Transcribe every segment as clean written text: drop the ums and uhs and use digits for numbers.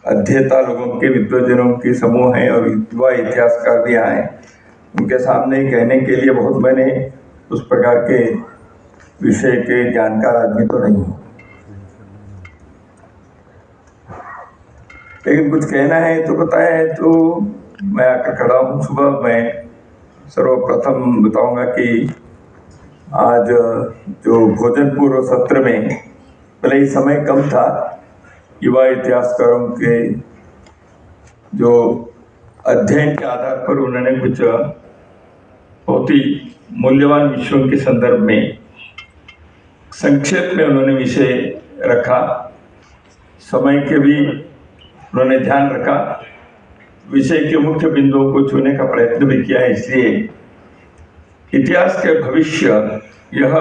अध्येता लोगों के, विद्वजनों की समूह हैं और युवा इतिहासकार भी आए। उनके सामने कहने के लिए बहुत मैंने उस प्रकार के विषय के जानकार आदमी तो नहीं हूँ, लेकिन कुछ कहना है तो बताया है तो मैं आकर खड़ा हूँ। सुबह मैं सर्वप्रथम बताऊंगा कि आज जो भोजन पूर्व सत्र में भले ही समय कम था, युवा इतिहासकारों के जो अध्ययन के आधार पर उन्होंने कुछ बहुत ही मूल्यवान विषयों के संदर्भ में संक्षेप में उन्होंने विषय रखा। समय के भी उन्होंने ध्यान रखा, विषय के मुख्य बिंदुओं को छूने का प्रयत्न भी किया है। इसलिए इतिहास के भविष्य यह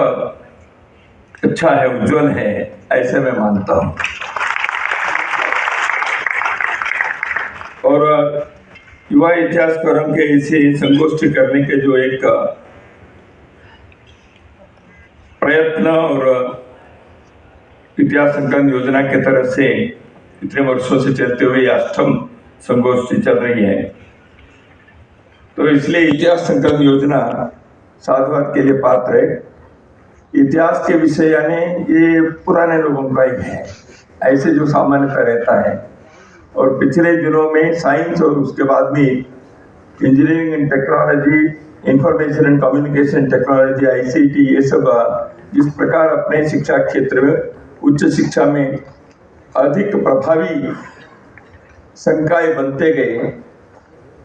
अच्छा है, उज्जवल है, ऐसे मैं मानता हूँ। और युवा इतिहासकारों के इसे संगोष्ठी करने के जो एक प्रयत्न और इतिहास संकलन योजना के तरफ से इतने वर्षों से चलते हुए 8वीं संगोष्ठी चल रही है, तो इसलिए इतिहास संकलन योजना साधुवाद के लिए पात्र है। इतिहास के विषय यानी ये पुराने लोगों का ही है, ऐसे जो सामान्यतः रहता है। और पिछले दिनों में साइंस और उसके बाद भी engineering and technology, information and communication technology, ICT, ये सब जिस प्रकार अपने शिक्षा क्षेत्र में, उच्च शिक्षा में अधिक प्रभावी संकाय बनते गए,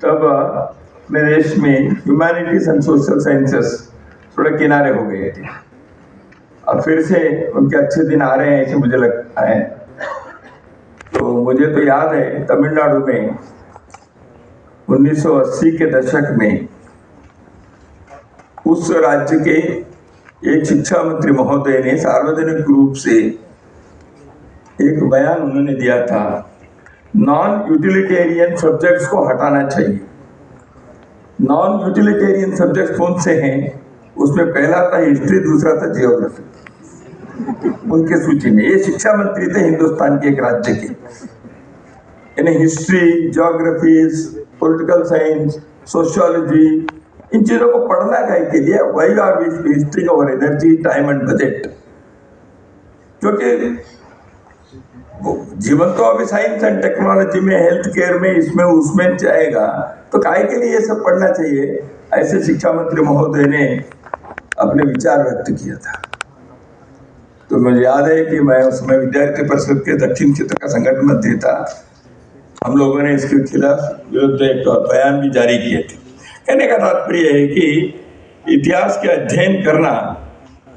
तब अपने देश में ह्यूमैनिटीज एंड सोशल साइंसेस थोड़े किनारे हो गए थे। अब फिर से उनके अच्छे दिन आ रहे हैं ऐसे मुझे लगता है। तो मुझे तो याद है तमिलनाडु में 1980 के दशक में उस राज्य के एक शिक्षा मंत्री महोदय ने सार्वजनिक रूप से एक बयान उन्होंने दिया था, नॉन यूटिलिटेरियन सब्जेक्ट्स को हटाना चाहिए। नॉन यूटिलिटेरियन सब्जेक्ट्स कौन से हैं? उसमें पहला था हिस्ट्री, दूसरा था जियोग्राफी उनके सूची में। ये शिक्षा मंत्री थे हिंदुस्तान के एक राज्य के, यानी history, geography, political science, sociology, इन चीजों को पढ़ना है के लिए why are wasting our energy, time and budget. क्योंकि जीवन तो अभी साइंस एंड टेक्नोलॉजी में, हेल्थ केयर में, इसमें उसमें जाएगा, तो काय के लिए ये सब पढ़ना चाहिए? ऐसे शिक्षा मंत्री महोदय ने अपने विचार व्यक्त किया था। तो मुझे याद है कि मैं उसमें विद्यार्थी परिषद के दक्षिण क्षेत्र का संगठन मंत्री था। हम लोगों ने इसके खिलाफ विरुद्ध एक बयान भी जारी किए थे। कहने का तात्पर्य है कि इतिहास के अध्ययन करना,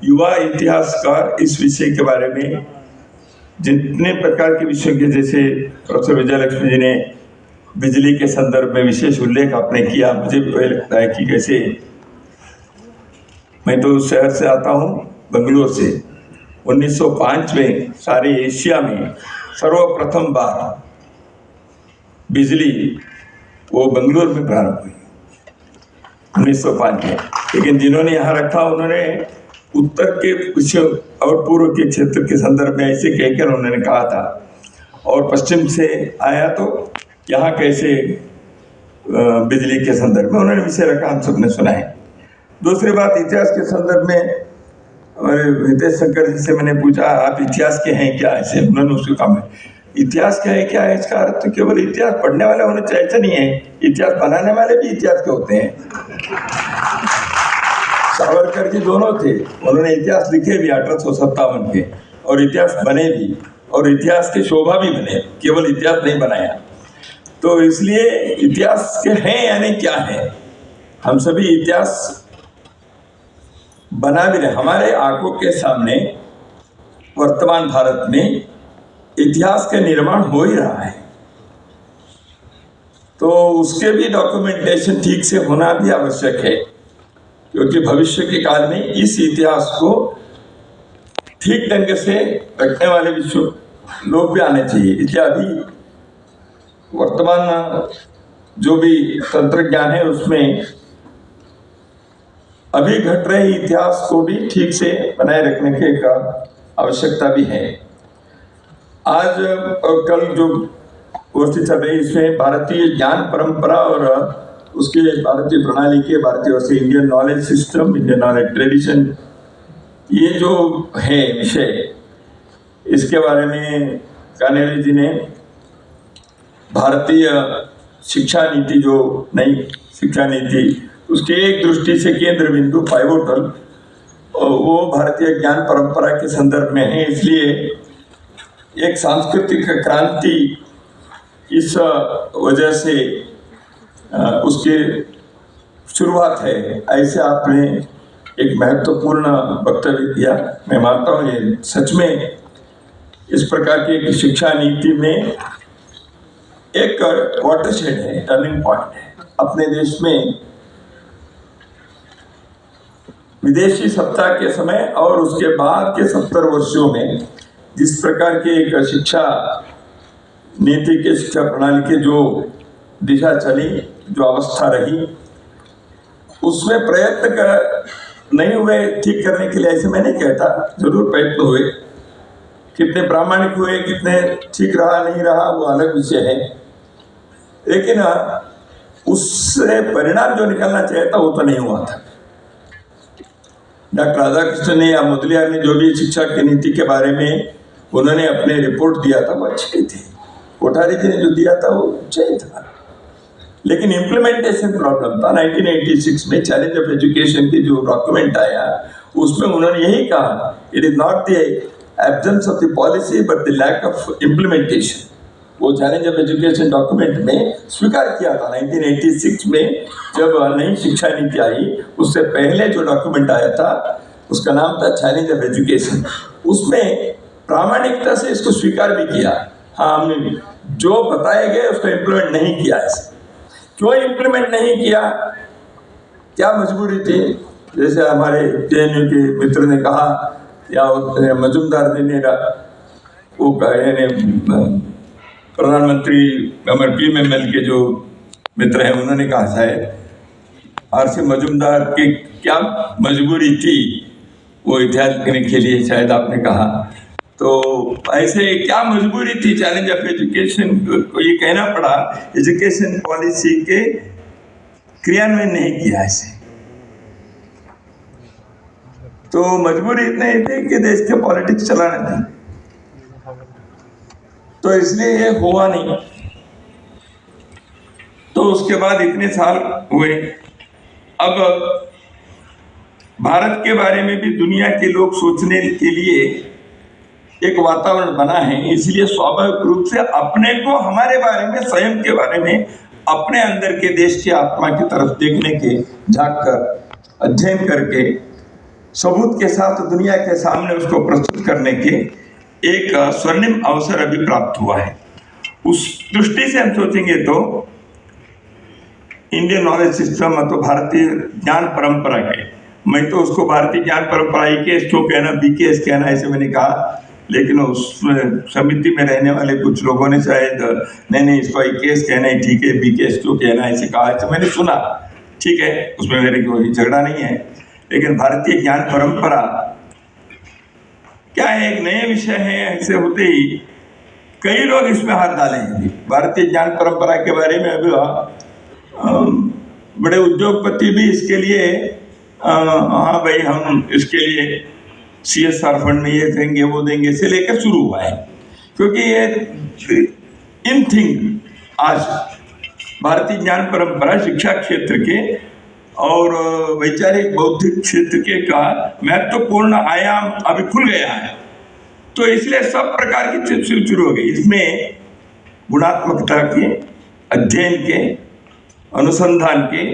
युवा इतिहासकार इस विषय के बारे में जितने प्रकार के विषयों के, जैसे प्रोफेसर विजयलक्ष्मी जी ने बिजली के संदर्भ में विशेष उल्लेख आपने किया, मुझे भी लगता है कि कैसे, मैं तो उस शहर से आता हूँ, बेंगलुरु से। 1905 में सारे एशिया में सर्वप्रथम बार बिजली वो बेंगलुरु में प्रारंभ हुई 1905 में। लेकिन जिन्होंने यहाँ रखा, उन्होंने उत्तर के कुछ और पूर्व के क्षेत्र के संदर्भ में ऐसे कहकर उन्होंने कहा था, और पश्चिम से आया तो यहाँ कैसे बिजली के संदर्भ में उन्होंने विषय रखा, हम सबने सुना है। दूसरी बात, इतिहास के संदर्भ में हितेश शंकर जी से मैंने पूछा, आप इतिहास के हैं क्या? ऐसे उन्होंने उसको कहा, इतिहास क्या है? क्या है इसका अर्थ? तो केवल इतिहास पढ़ने वाले होने चाहिए, ऐसा नहीं है, इतिहास बनाने वाले भी इतिहास के होते हैं। सावरकर जी दोनों थे, उन्होंने इतिहास लिखे भी 1857 के, और इतिहास बने भी, और इतिहास के शोभा भी बने, केवल इतिहास नहीं बनाया। तो इसलिए इतिहास के हैं यानी क्या है, हम सभी इतिहास बना भी रहे। हमारे आंखों के सामने वर्तमान भारत में इतिहास के निर्माण हो ही रहा है, तो उसके भी डॉक्यूमेंटेशन ठीक से होना भी आवश्यक है, क्योंकि भविष्य के काल में इस इतिहास को ठीक ढंग से रखने वाले विश्व लोग भी आने चाहिए। इसलिए अभी वर्तमान जो भी तंत्र ज्ञान है, उसमें अभी घट रहे इतिहास को भी ठीक से बनाए रखने की आवश्यकता भी है। आज और कल जो गोष्ठी चल रही है। इसमें भारतीय ज्ञान परंपरा और उसके भारतीय प्रणाली के भारतीय वैसे Indian knowledge system, Indian knowledge tradition, ये जो है विषय, इसके बारे में कानेरी जी ने भारतीय शिक्षा नीति, जो नई शिक्षा नीति, उसके एक दृष्टि से केंद्र बिंदु पाइवोटल वो भारतीय ज्ञान परंपरा के संदर्भ में है। इसलिए एक सांस्कृतिक क्रांति इस वजह से उसकी शुरुआत है, ऐसे आपने एक महत्वपूर्ण वक्तव्य दिया। मैं मानता हूँ ये सच में इस प्रकार की एक शिक्षा नीति में एक वाटरशेड है, टर्निंग पॉइंट है। अपने देश में विदेशी सत्ता के समय और उसके बाद के 70 वर्षों में जिस प्रकार की एक शिक्षा नीति के, शिक्षा प्रणाली के जो दिशा चली, जो अवस्था रही, उसमें प्रयत्न नहीं हुए ठीक करने के लिए, ऐसे मैं नहीं कहता, जरूर प्रयत्न हुए। कितने प्रामाणिक हुए, कितने ठीक रहा नहीं रहा वो अलग विषय है, लेकिन उससे परिणाम जो निकलना चाहिए था वो तो नहीं हुआ था। डॉक्टर राधाकृष्णन ने या मुदलियार ने जो भी शिक्षा की नीति के बारे में उन्होंने अपने रिपोर्ट दिया था वो अच्छी थी, कोठारी जी ने जो दिया था वो सही था, लेकिन इम्प्लीमेंटेशन प्रॉब्लम था। 1986 में चैलेंज ऑफ एजुकेशन की जो डॉक्यूमेंट आया उसमें उन्होंने यही कहा, it is not the absence of the policy but the lack of implementation. वो चैलेंज ऑफ एजुकेशन डॉक्यूमेंट में स्वीकार किया था 1986 में, जब नई शिक्षा नीति आई। उससे पहले जो डॉक्यूमेंट आया था उसका नाम था चैलेंज ऑफ एजुकेशन। उसमें प्रामाणिकता से इसको स्वीकार भी किया, हाँ हमने जो बताए गए उसको इम्प्लीमेंट नहीं किया। ऐसे क्यों इम्प्लीमेंट नहीं किया, क्या मजबूरी थी? जैसे हमारे JNU के मित्र ने कहा, या मजुमदार जी ने वो प्रधानमंत्री हमारे PMML के जो मित्र हैं उन्होंने कहा शायद RC मजुमदार की क्या मजबूरी थी वो इतिहास लिखने के लिए, शायद आपने कहा। तो ऐसे क्या मजबूरी थी चैलेंज ऑफ एजुकेशन को ये कहना पड़ा, एजुकेशन पॉलिसी के क्रियान्वयन नहीं किया ऐसे। तो मजबूरी इतनी थी कि देश के पॉलिटिक्स चलाने थी, तो इसलिए ये हुआ नहीं। तो उसके बाद इतने साल हुए, अब भारत के बारे में भी दुनिया के लोग सोचने के लिए एक वातावरण बना है। इसलिए स्वाभाविक रूप से अपने को, हमारे बारे में, स्वयं के बारे में, अपने अंदर के देश की आत्मा की तरफ देखने के, झांक कर अध्ययन करके सबूत के साथ दुनिया के सामने उसको प्रस्तुत करने के एक स्वर्णिम अवसर अभी प्राप्त हुआ है। उस दृष्टि से हम सोचेंगे तो इंडियन नॉलेज सिस्टम, तो भारतीय ज्ञान परंपरा के, मैं तो उसको भारतीय ज्ञान परंपरा IKS क्यों कहना, BKS कहना, ऐसे मैंने कहा, लेकिन उस समिति में रहने वाले कुछ लोगों ने शायद नहीं इसको IKS कहना ही ठीक है, BKS क्यों कहना, ऐसे कहा। ऐसे मैंने सुना, ठीक है, उसमें मेरे कोई झगड़ा नहीं है, लेकिन भारतीय ज्ञान परंपरा क्या है, एक नया विषय है। ऐसे होते ही कई लोग इसमें हाथ डालेंगे। भारतीय ज्ञान परंपरा के बारे में अभी बड़े उद्योगपति भी इसके लिए हाँ भाई हम इसके लिए CSR फंड में ये देंगे वो देंगे से लेकर शुरू हुआ है, क्योंकि ये इन थिंग आज भारतीय ज्ञान परंपरा शिक्षा क्षेत्र के और वैचारिक बौद्धिक क्षेत्र के का महत्वपूर्ण आयाम अभी खुल गया है। तो इसलिए सब प्रकार की चीजें शुरू हो गई। इसमें गुणात्मकता के, अध्ययन के, अनुसंधान के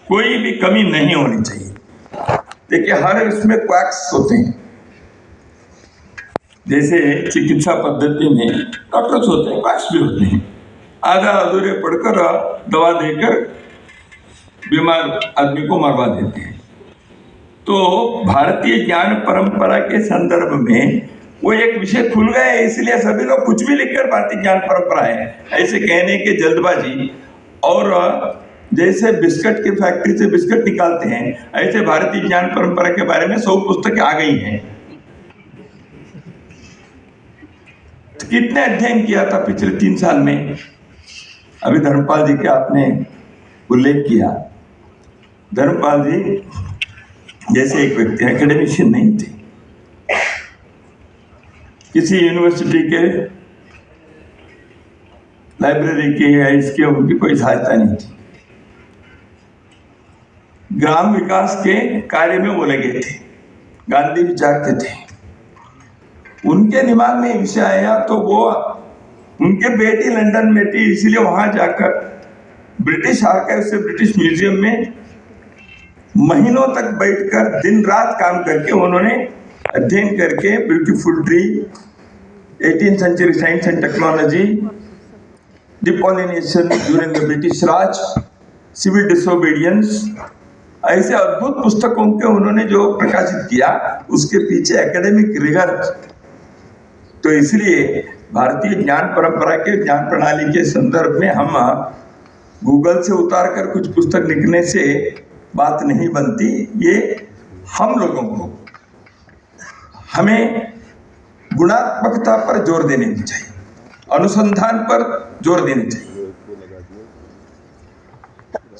कोई भी कमी नहीं होनी चाहिए। देखिए हर इसमें क्वैक्स होते हैं, जैसे चिकित्सा पद्धति में डॉक्टर्स होते हैं, क्वैक्स भी होते हैं, आधा अधूरे पढ़कर दवा देकर बीमार आदमी को मरवा देते हैं। तो भारतीय ज्ञान परंपरा के संदर्भ में वो एक विषय खुल गया है, इसलिए सभी लोग कुछ भी लिखकर भारतीय ज्ञान परंपरा है ऐसे कहने के जल्दबाजी, और जैसे बिस्किट की फैक्ट्री से बिस्किट निकालते हैं ऐसे भारतीय ज्ञान परंपरा के बारे में 100 पुस्तकें आ गई हैं। कितने अध्ययन किया था पिछले 3 साल में? अभी धर्मपाल जी के आपने उल्लेख किया। धर्मपाल जी जैसे एक व्यक्ति एकेडमिशियन नहीं थे, किसी यूनिवर्सिटी के लाइब्रेरी की या इसके उनकी कोई सहायता नहीं थी। ग्राम विकास के कार्य में वो लगे थे, गांधी विचार के थे। उनके दिमाग में ये विषय आया तो वो, उनके बेटी लंदन में थी, इसलिए वहां जाकर ब्रिटिश आर्काइव से ब्रिटिश म्यूजियम में महीनों तक बैठकर दिन रात काम करके उन्होंने अध्ययन करके beautiful tree, 18th century science and technology, despoliation during the British Raj, civil disobedience, ऐसे अद्भुत पुस्तकों के उन्होंने जो प्रकाशित किया, उसके पीछे एकेडमिक रिगर। तो इसलिए भारतीय ज्ञान परंपरा के ज्ञान प्रणाली के संदर्भ में हम गूगल से उतार कर कुछ पुस्तक लिखने से बात नहीं बनती। ये हम लोगों को, हमें गुणात्मकता पर जोर देने चाहिए, अनुसंधान पर जोर देना चाहिए,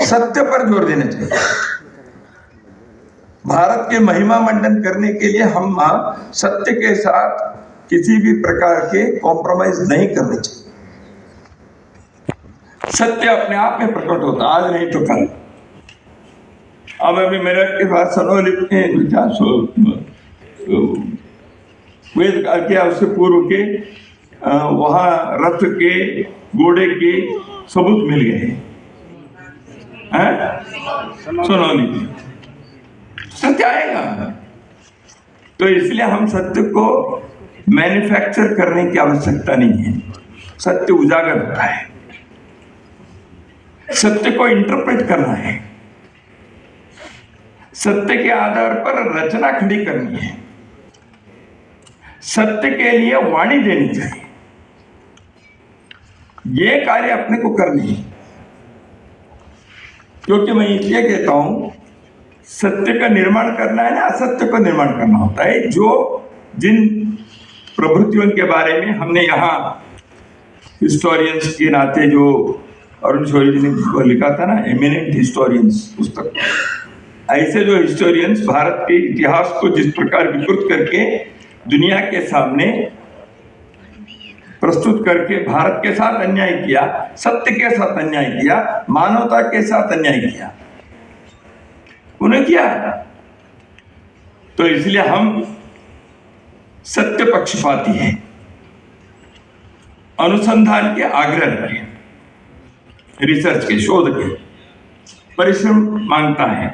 सत्य पर जोर देना चाहिए। भारत के महिमा मंडन करने के लिए हम सत्य के साथ किसी भी प्रकार के कॉम्प्रोमाइज नहीं करने चाहिए। सत्य अपने आप में प्रकट होता, आज नहीं तो कल। अब अभी मेरे के पास सनोली वेद काल के, उससे पूर्व के वहां रथ के, घोड़े के सबूत मिल गए हैं सनोली। सत्य आएगा। तो इसलिए हम सत्य को मैन्युफैक्चर करने की आवश्यकता नहीं है। सत्य उजागर होता है, सत्य को इंटरप्रेट करना है, सत्य के आधार पर रचना खड़ी करनी है, सत्य के लिए वाणी देनी चाहिए। ये कार्य अपने को करनी है। क्योंकि मैं इसलिए कहता हूं, सत्य का निर्माण करना है ना, असत्य का निर्माण करना होता है। जो जिन प्रभृतियों के बारे में हमने यहाँ हिस्टोरियंस के नाते, जो अरुण शौरी जी ने लिखा था ना, एमिनेंट हिस्टोरियंस पुस्तक, ऐसे जो हिस्टोरियंस भारत के इतिहास को जिस प्रकार विकृत करके दुनिया के सामने प्रस्तुत करके भारत के साथ अन्याय किया, सत्य के साथ अन्याय किया, मानवता के साथ अन्याय किया, उन्हें किया। तो इसलिए हम सत्य पक्षपाती हैं, अनुसंधान के आग्रह रखें, रिसर्च के, शोध के परिश्रम मांगता है।